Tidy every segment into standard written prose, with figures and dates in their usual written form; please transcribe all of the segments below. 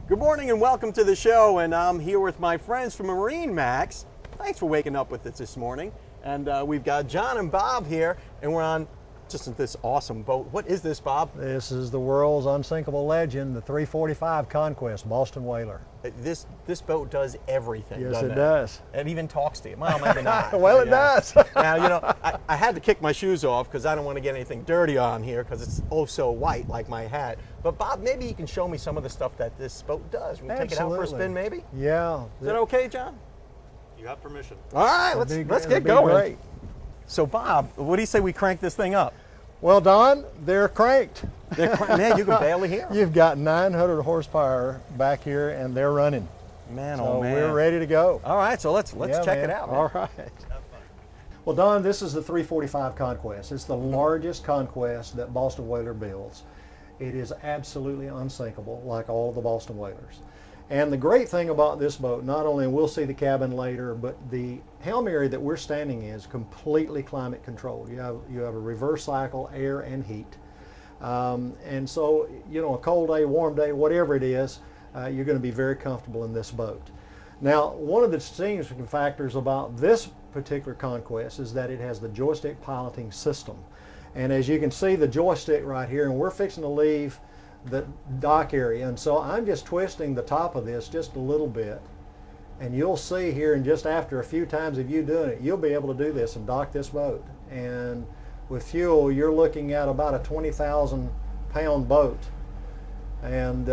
Good morning and welcome to the show, and I'm here with my friends from Marine Max. Thanks for waking up with us this morning. And we've got John and Bob here, and we're on just this awesome boat. What is this, Bob? This is the world's unsinkable legend, the 345 Conquest Boston whaler. This boat does everything, yes, doesn't it does. It even talks to you. Well, maybe not. Well, it does. Now, you know, I had to kick my shoes off because I don't want to get anything dirty on here because it's oh so white like my hat. But Bob, maybe you can show me some of the stuff that this boat does. We can take it out for a spin, maybe? Yeah. Is that okay, John? You have permission. All right, let's get going. Great. So, Bob, what do you say we crank this thing up? Well, Don, they're cranked. Man, you can barely hear them. You've got 900 horsepower back here, and they're running. Man, so oh man. we're ready to go. All right, so let's check it out. Man. All right. Well, Don, this is the 345 Conquest. It's the largest Conquest that Boston Whaler builds. It is absolutely unsinkable, like all of the Boston Whalers. And the great thing about this boat, not only, and we'll see the cabin later, but the helm area that we're standing in is completely climate controlled. You have a reverse cycle, air and heat. And so, you know, a cold day, warm day, whatever it is, you're going to be very comfortable in this boat. Now, one of the distinguishing factors about this particular Conquest is that it has the joystick piloting system. And as you can see, the joystick right here, and we're fixing to leave the dock area, and so I'm just twisting the top of this just a little bit, and you'll see here, and just after a few times of you doing it, you'll be able to do this and dock this boat. And with fuel, you're looking at about a 20,000 pound boat, and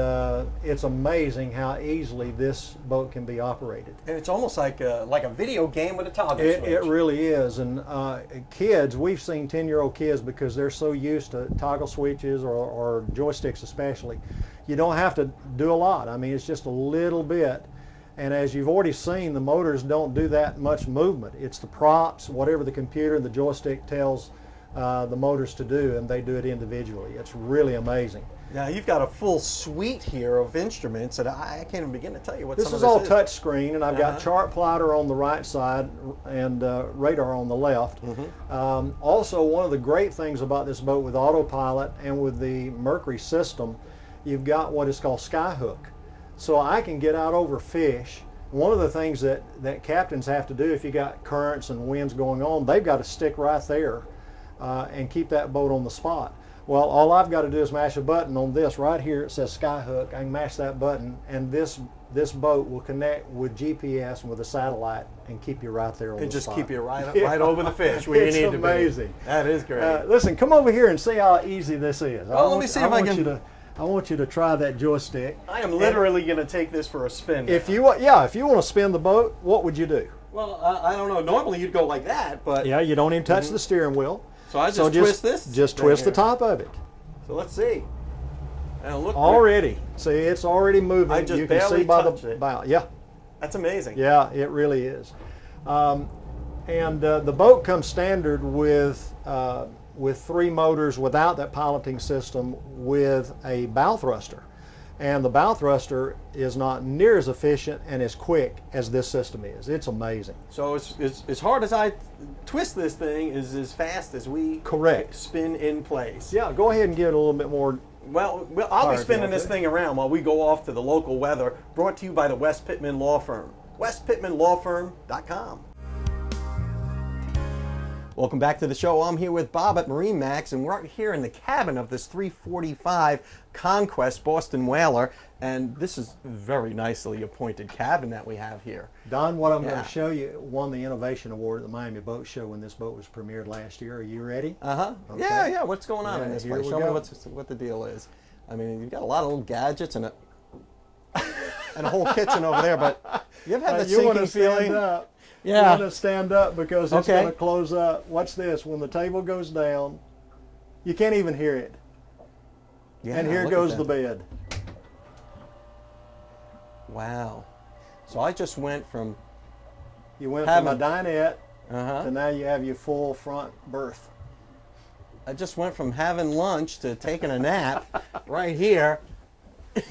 it's amazing how easily this boat can be operated. And it's almost like a video game with a toggle switch. It really is. And kids, we've seen 10-year-old kids, because they're so used to toggle switches or joysticks especially. You don't have to do a lot. I mean, it's just a little bit. And as you've already seen, the motors don't do that much movement. It's the props, whatever the computer, the joystick tells the motors to do, and they do it individually. It's really amazing. Now, you've got a full suite here of instruments that I can't even begin to tell you what this some is. of All this touch screen, and I've got chart plotter on the right side and radar on the left. Also, one of the great things about this boat with autopilot and with the Mercury system, you've got what is called skyhook. So I can get out over fish. One of the things that captains have to do if you got currents and winds going on, they've got to stick right there and keep that boat on the spot. Well, all I've got to do is mash a button on this right here. It says Skyhook. I can mash that button, and this boat will connect with GPS and with a satellite and keep you right there on the spot. And just keep you right over the fish where you need to be. It's amazing. That is great. Listen, come over here and see how easy this is. Well, let me see if I can. I want you to try that joystick. I am literally going to take this for a spin. If you want to spin the boat, what would you do? Well, I don't know. Normally you'd go like that, but yeah, you don't even touch the steering wheel. So I just twist this. Just twist the top of it. So let's see. Now look. Already, see, it's already moving. I just you can barely see by touched the it. bow. Yeah, that's amazing. Yeah, it really is. And the boat comes standard with 3 motors without that piloting system, with a bow thruster. And the bow thruster is not near as efficient and as quick as this system is. It's amazing. So it's as hard as I twist this thing is as fast as we spin in place. Yeah, go ahead and give it a little bit more. Well, I'll be spinning this thing around while we go off to the local weather, brought to you by the West Pittman Law Firm. westpittmanlawfirm.com. Welcome back to the show. I'm here with Bob at Marine Max, and we're here in the cabin of this 345 Conquest Boston Whaler, and this is a very nicely appointed cabin that we have here. Don, what I'm going to show you won the Innovation Award at the Miami Boat Show when this boat was premiered last year. Are you ready? Okay. Yeah. What's going on in this place? Show me what the deal is. I mean, you've got a lot of little gadgets and a whole kitchen over there, but you ever had that sinking feeling? Up. Yeah. You want to stand up because it's going to close up. Watch this. When the table goes down, you can't even hear it. Yeah, and here goes the bed. Wow. So I just went from... You went from a dinette to now you have your full front berth. I just went from having lunch to taking a nap right here.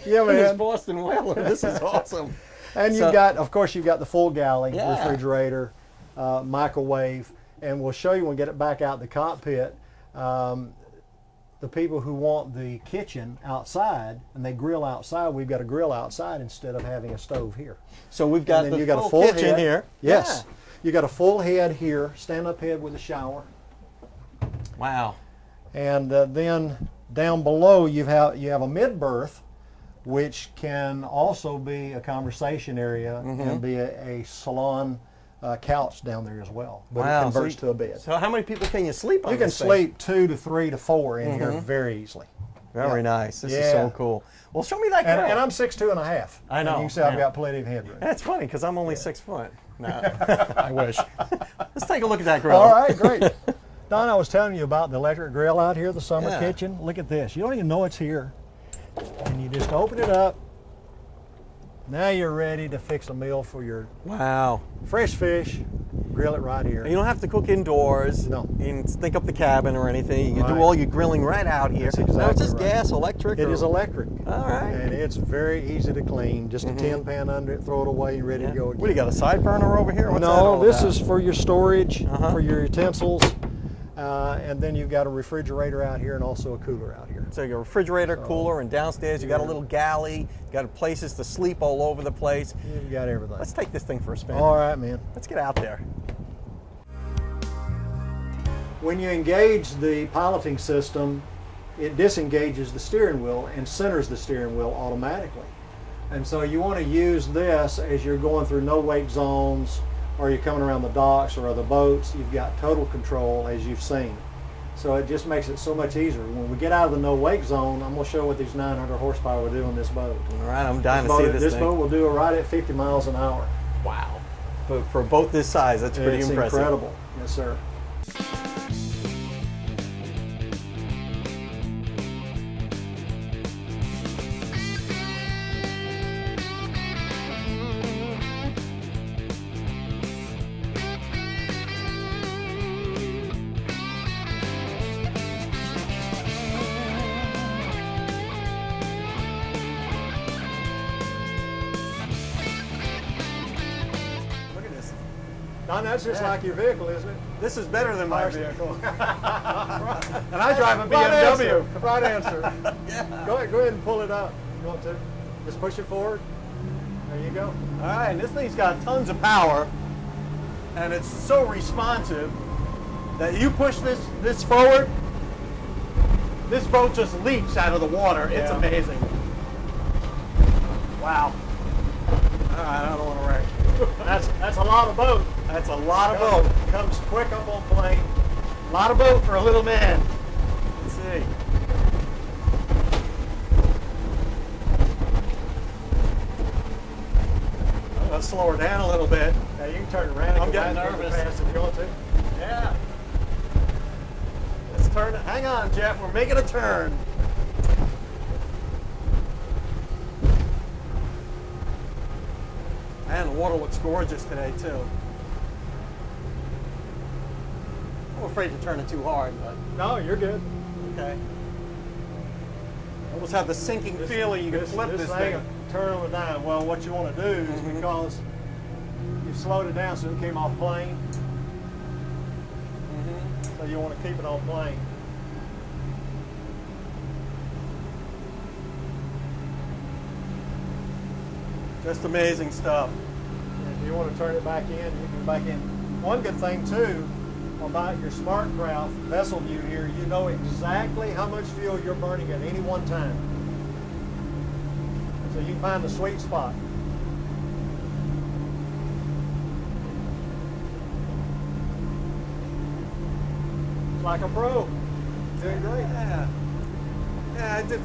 Yeah, man. In this Boston Whaler. This is awesome. And you've got, of course, you've got the full galley, refrigerator, microwave, and we'll show you when we get it back out the cockpit. the people who want the kitchen outside and they grill outside, we've got a grill outside instead of having a stove here. So we've got And the then you got a full full kitchen head. here. Yes. You got a full head here, stand-up head with a shower. Yeah. Wow. And then down below you have a mid-berth, which can also be a conversation area and be a salon couch down there as well. But Wow. it converts to a bed. So how many people can you sleep on You can this thing? sleep 2 to 3 to 4 in here very easily. Very nice. This is so cool. Well, show me that grill. And I'm 6'2" and a half. I know. And you can see I've got plenty of headroom. That's funny because I'm only 6 foot. No, I wish. Let's take a look at that grill. All right, great. Don, I was telling you about the electric grill out here, the summer Yeah. kitchen. Look at this. You don't even know it's here. And you just open it up. Now you're ready to fix a meal for your Wow. fresh fish. Grill it right here. You don't have to cook indoors. No. And think up the cabin or anything. You can Right. do all your grilling right out here. That's Now, is exactly this right. gas, electric? It or- is electric. All right. And it's very easy to clean. Just a tin pan under it, throw it away, ready to go again. What, do you got a side burner over here? What's that No, all this about? is for your storage, Uh-huh. for your utensils. And then you've got a refrigerator out here and also a cooler out here. So your refrigerator, cooler, and downstairs you got a little galley. You got places to sleep all over the place. You've got everything. Let's take this thing for a spin. All right, man. Let's get out there. When you engage the piloting system, it disengages the steering wheel and centers the steering wheel automatically. And so you want to use this as you're going through no wake zones or you're coming around the docks or other boats. You've got total control as you've seen. So it just makes it so much easier. When we get out of the no wake zone, I'm going to show what these 900 horsepower will do on this boat. All right, I'm dying to see this This thing. boat will do it right at 50 miles an hour. Wow. For a boat this size, that's pretty It's impressive. incredible. Yes, sir. Look at this. Don, that's just like your vehicle, isn't it? This is better than my Ours- vehicle. And I drive a Right BMW. answer. Right answer. Yeah. Go ahead and pull it up. You want to? Just push it forward. There you go. All right, and this thing's got tons of power, and it's so responsive that you push this forward, this boat just leaps out of the water. It's Yeah. amazing. Wow. All right, I don't want to wreck. That's a lot of boat. That's a lot of boat. Comes quick up on plane. A lot of boat for a little man. Let's see. Let's slow her down a little bit. Now you can turn around. And I'm go getting back really nervous. fast if you want to. Yeah. Let's turn it. Hang on, Jeff. We're making a turn. And the water looks gorgeous today, too. I'm afraid to turn it too hard, but No, you're good. okay. Almost have the sinking feeling you can flip this thing. Turn on a dime. Well, what you want to do is Mm-hmm. because you slowed it down so it came off plane. Mm-hmm. So you want to keep it on plane. Just amazing stuff. If you want to turn it back in, you can back in. One good thing too about your SmartCraft vessel view here, you know exactly how much fuel you're burning at any one time. So you can find the sweet spot. It's like a pro. Doing great. Yeah. Yeah,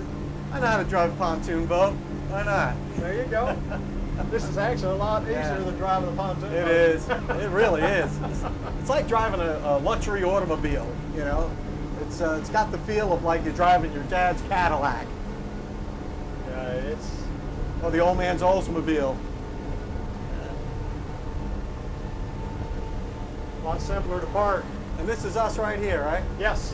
I know how to drive a pontoon boat. Why not? There you go. This is actually a lot easier Yeah. than driving a pontoon It boat. is. It really is. It's like driving a luxury automobile. You know, it's got the feel of like you're driving your dad's Cadillac Yeah, it's or the old man's Oldsmobile. a lot simpler to park. And this is us right here, right? Yes.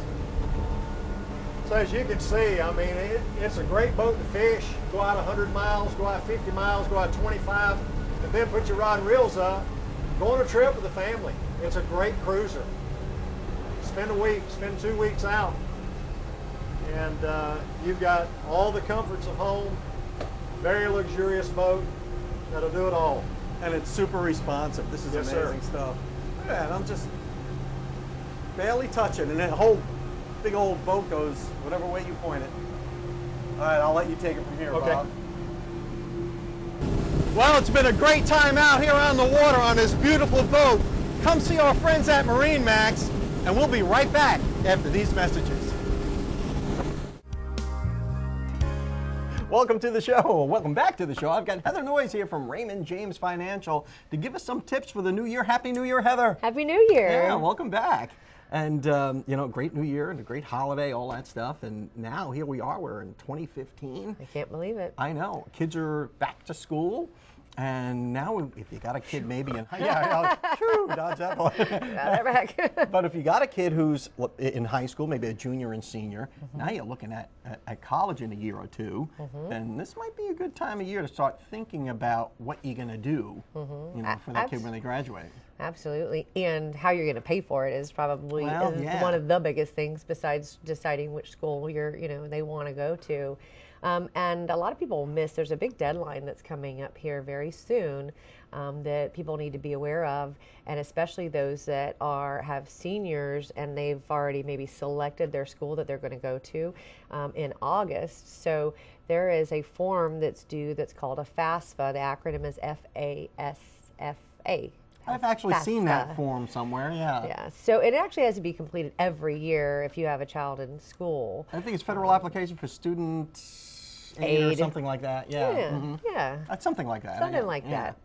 So as you can see, I mean, it's a great boat to fish. Go out 100 miles, go out 50 miles, go out 25, and then put your rod and reels up. Go on a trip with the family. It's a great cruiser. Spend a week, spend 2 weeks out, And you've got all the comforts of home, very luxurious boat that'll do it all. And it's super responsive. This is Yes, amazing sir. stuff. Look at that, I'm just barely touching, and that whole big old boat goes whatever way you point it. All right, I'll let you take it from here, Okay. Bob. Well, it's been a great time out here on the water on this beautiful boat. Come see our friends at Marine Max, and we'll be right back after these messages. Welcome to the show. Welcome back to the show. I've got Heather Noyes here from Raymond James Financial to give us some tips for the new year. Happy New Year, Heather. Happy New Year. Yeah, welcome back. And, you know, great new year and a great holiday, all that stuff. And now here we are, we're in 2015. I can't believe it. I know. Kids are back to school. And now if you got a kid maybe in dodge that one. Got that back. But if you got a kid who's in high school, maybe a junior and senior, now you're looking at college in a year or two, then this might be a good time of year to start thinking about what you're going to do, you know, for that kid when they graduate. Absolutely. And how you're going to pay for it is probably one of the biggest things besides deciding which school they want to go to. And a lot of people miss, there's a big deadline that's coming up here very soon that people need to be aware of, and especially those that have seniors and they've already maybe selected their school that they're going to go to in August. So there is a form that's due that's called a FAFSA. The acronym is FASFA. I've actually seen that form somewhere, yeah. Yeah, so it actually has to be completed every year if you have a child in school. I think it's federal application for student aid or something like that. Yeah, yeah. That's something like that. Something like that.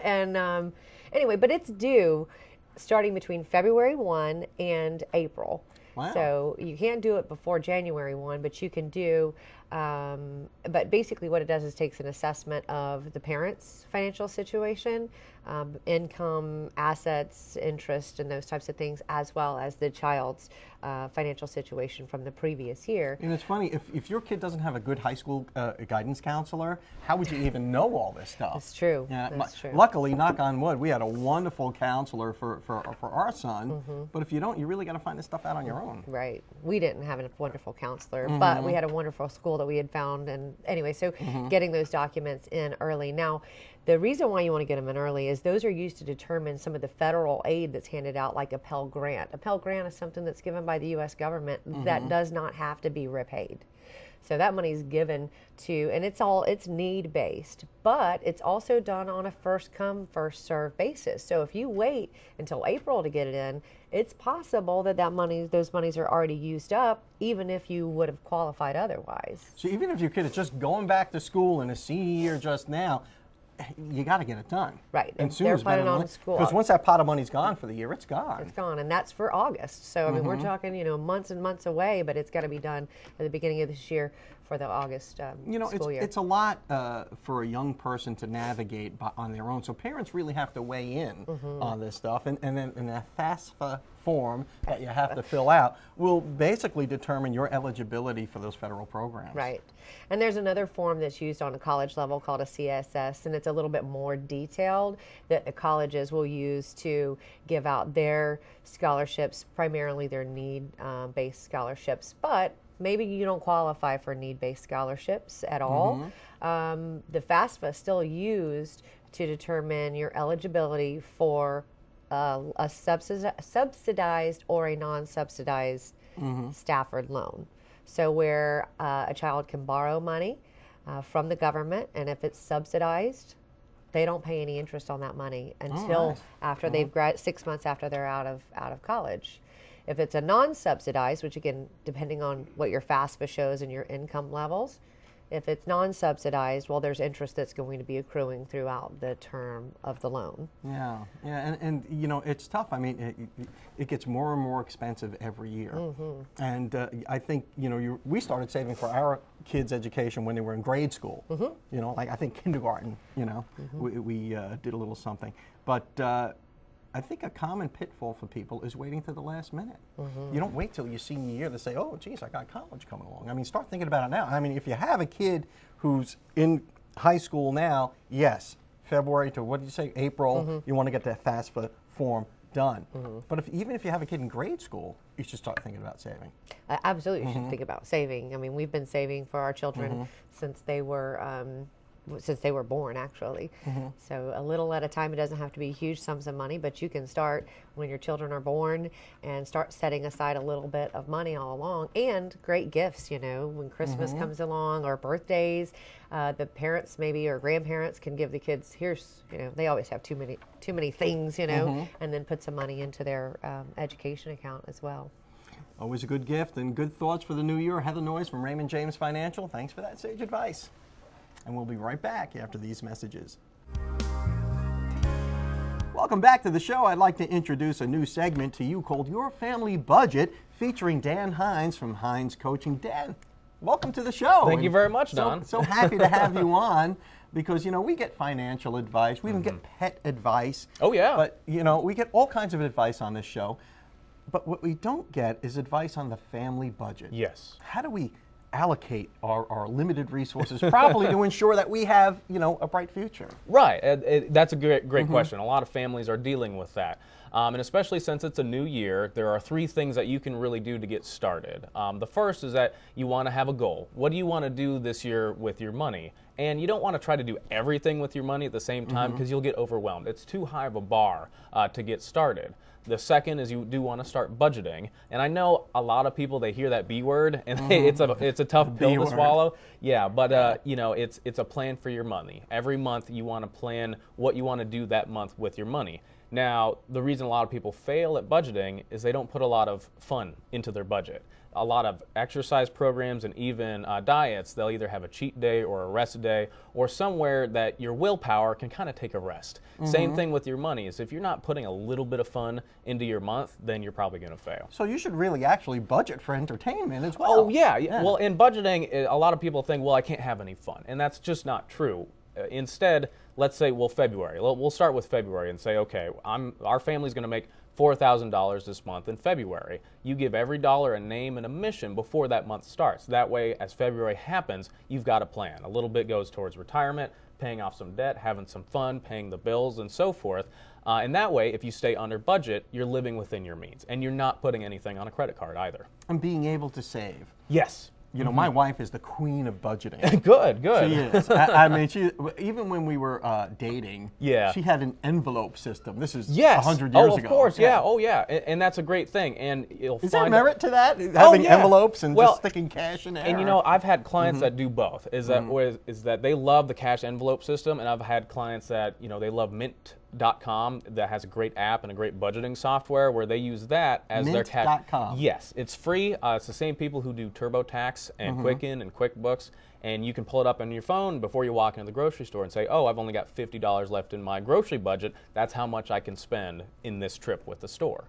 And anyway, but it's due starting between February 1 and April. Wow. So you can't do it before January 1, but you can do, but basically what it does is takes an assessment of the parent's financial situation, income, assets, interest, and those types of things, as well as the child's financial situation from the previous year. And it's funny, if your kid doesn't have a good high school guidance counselor, how would you even know all this stuff? That's true. Yeah, That's true. Luckily, knock on wood, we had a wonderful counselor for our son, but if you don't, you really got to find this stuff out on your own. Right. We didn't have a wonderful counselor, but we had a wonderful school that we had found. And anyway, so getting those documents in early. Now, the reason why you want to get them in early is those are used to determine some of the federal aid that's handed out, like a Pell Grant. A Pell Grant is something that's given by the U.S. government that does not have to be repaid. So that money is given to, and it's need-based, but it's also done on a first-come, first-served basis. So if you wait until April to get it in, it's possible that those monies are already used up, even if you would have qualified otherwise. So even if your kid is just going back to school in a senior year just now, you got to get it done. Right. And They're planning on school. Because once that pot of money's gone for the year, it's gone. It's gone, and that's for August. So I mean, we're talking, months and months away, but it's got to be done at the beginning of this year for the August school year. It's a lot for a young person to navigate on their own. So parents really have to weigh in on this stuff, and then the FAFSA form that you have to fill out will basically determine your eligibility for those federal programs. Right. And there's another form that's used on a college level called a CSS, and it's a little bit more detailed that the colleges will use to give out their scholarships, primarily their need-based scholarships. But maybe you don't qualify for need-based scholarships at all. The FAFSA is still used to determine your eligibility for a subsidized or a non-subsidized Stafford loan. So where a child can borrow money from the government, and if it's subsidized, they don't pay any interest on that money until after they've 6 months after they're out of college. If it's a non-subsidized, which again, depending on what your FAFSA shows and your income levels, if it's non-subsidized, well, there's interest that's going to be accruing throughout the term of the loan. Yeah, and it's tough. I mean, it gets more and more expensive every year. And I think, we started saving for our kids' education when they were in grade school. Like I think kindergarten, we did a little something. But I think a common pitfall for people is waiting to the last minute. You don't wait till your senior year to say, oh, geez, I got college coming along. I mean, start thinking about it now. I mean, if you have a kid who's in high school now, yes, February to, what did you say, April, you want to get that FAFSA form done. But even if you have a kid in grade school, you should start thinking about saving. Absolutely, you should think about saving. I mean, we've been saving for our children since they were born, actually. So a little at a time. It doesn't have to be huge sums of money, but you can start when your children are born and start setting aside a little bit of money all along. And great gifts, you know, when Christmas comes along or birthdays, the parents maybe or grandparents can give the kids, here's, you know, they always have too many things, you know, and then put some money into their education account as well. Always a good gift and good thoughts for the new year. Heather Noyes from Raymond James Financial. Thanks for that sage advice. And we'll be right back after these messages. Welcome back to the show. I'd like to introduce a new segment to you called Your Family Budget, featuring Dan Hines from Hines Coaching. Dan, welcome to the show. Thank you very much, Don. So happy to have you on because, you know, we get financial advice. We even get pet advice. Oh, yeah. But, you know, we get all kinds of advice on this show. But what we don't get is advice on the family budget. Yes. How do we allocate our limited resources properly to ensure that we have, you know, a bright future? Right. That's a great question. A lot of families are dealing with that. And especially since it's a new year, there are 3 things that you can really do to get started. The first is that you want to have a goal. What do you want to do this year with your money? And you don't want to try to do everything with your money at the same time because you'll get overwhelmed. It's too high of a bar to get started. The second is you do want to start budgeting. And I know a lot of people, they hear that B word and it's a tough pill to swallow. Yeah, but you know, it's a plan for your money. Every month you want to plan what you want to do that month with your money. Now, the reason a lot of people fail at budgeting is they don't put a lot of fun into their budget. A lot of exercise programs and even diets, they'll either have a cheat day or a rest day or somewhere that your willpower can kind of take a rest. Same thing with your money is if you're not putting a little bit of fun into your month, then you're probably going to fail. So you should really actually budget for entertainment as well. Oh, yeah. Well, in budgeting, a lot of people think, well, I can't have any fun. And that's just not true. Instead, let's say, well, February. We'll start with February and say, okay, our family's going to make $4,000 this month in February. You give every dollar a name and a mission before that month starts. That way, as February happens, you've got a plan. A little bit goes towards retirement, paying off some debt, having some fun, paying the bills, and so forth. And that way, if you stay under budget, you're living within your means, and you're not putting anything on a credit card either. And being able to save. Yes. You know, my wife is the queen of budgeting. Good. She is. I mean, even when we were dating, she had an envelope system. This is 100 years ago. Oh, of course, yeah. Oh, yeah. And that's a great thing. And you'll is find there merit to that? Having envelopes and just sticking cash in there? And you know, I've had clients that do both. Is that they love the cash envelope system, and I've had clients that, you know, they love Mint.com that has a great app and a great budgeting software where they use that as their cash. Mint.com. Yes, it's free. It's the same people who do TurboTax and Quicken and QuickBooks, and you can pull it up on your phone before you walk into the grocery store and say, oh, I've only got $50 left in my grocery budget. That's how much I can spend in this trip with the store.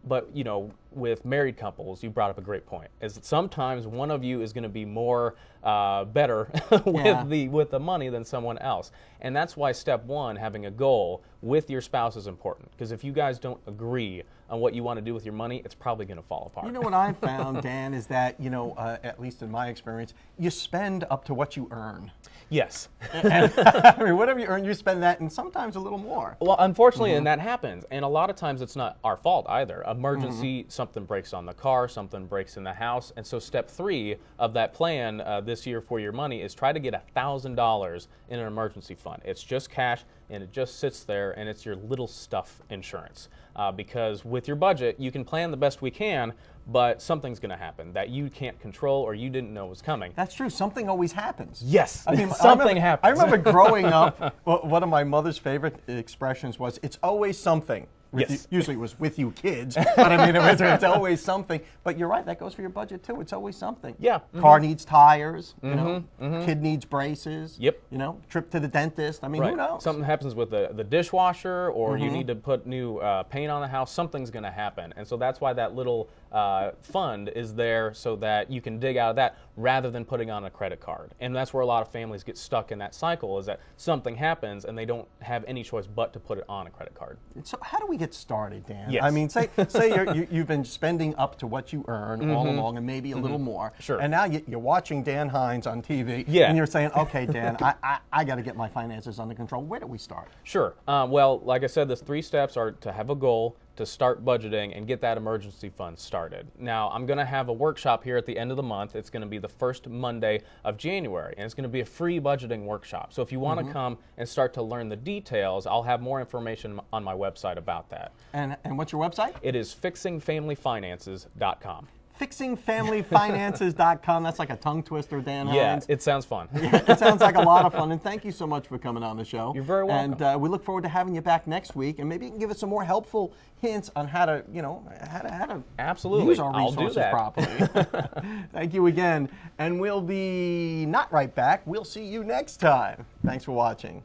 But, you know, with married couples, you brought up a great point, is that sometimes one of you is going to be more better with the money than someone else. And that's why step 1, having a goal with your spouse is important. Because if you guys don't agree on what you want to do with your money, it's probably going to fall apart. You know what I've found, Dan, is that, you know, at least in my experience, you spend up to what you earn. Yes. And, I mean, whatever you earn, you spend that, and sometimes a little more. Well, unfortunately, and that happens. And a lot of times it's not our fault either. Emergency, something breaks on the car, something breaks in the house. And so step 3 of that plan this year for your money is try to get $1,000 in an emergency fund. It's just cash, and it just sits there, and it's your little stuff insurance. Because with your budget, you can plan the best we can, but something's going to happen that you can't control or you didn't know was coming. That's true. Something always happens. Yes. I mean, something happens. I remember growing up, one of my mother's favorite expressions was, it's always something. Usually it was with you kids, but I mean, it's always something. But you're right, that goes for your budget too. It's always something. Yeah. Car needs tires, you know, kid needs braces. Yep. You know, trip to the dentist. I mean, who knows? Something happens with the dishwasher, or you need to put new paint on the house. Something's going to happen. And so that's why that little fund is there, so that you can dig out of that rather than putting on a credit card. And that's where a lot of families get stuck in that cycle, is that something happens and they don't have any choice but to put it on a credit card. So how do we get started, Dan? Yes. I mean, say you've been spending up to what you earn all along and maybe a little more. Sure. And now you're watching Dan Hines on TV Yeah. and you're saying, okay, Dan, I got to get my finances under control. Where do we start? Sure. Well, like I said, the 3 steps are to have a goal, to start budgeting, and get that emergency fund started. Now, I'm going to have a workshop here at the end of the month. It's going to be the first Monday of January, and it's going to be a free budgeting workshop. So if you want to come and start to learn the details, I'll have more information on my website about that. And what's your website? It is fixingfamilyfinances.com. Fixingfamilyfinances.com. That's like a tongue twister, Dan Yeah, Hines. it sounds fun. It sounds like a lot of fun, and thank you so much for coming on the show. You're very welcome. And we look forward to having you back next week, and maybe you can give us some more helpful hints on how to, how to Absolutely. use our I'll do resources that. properly. Thank you again, and we'll be not right back. We'll see you next time. Thanks for watching.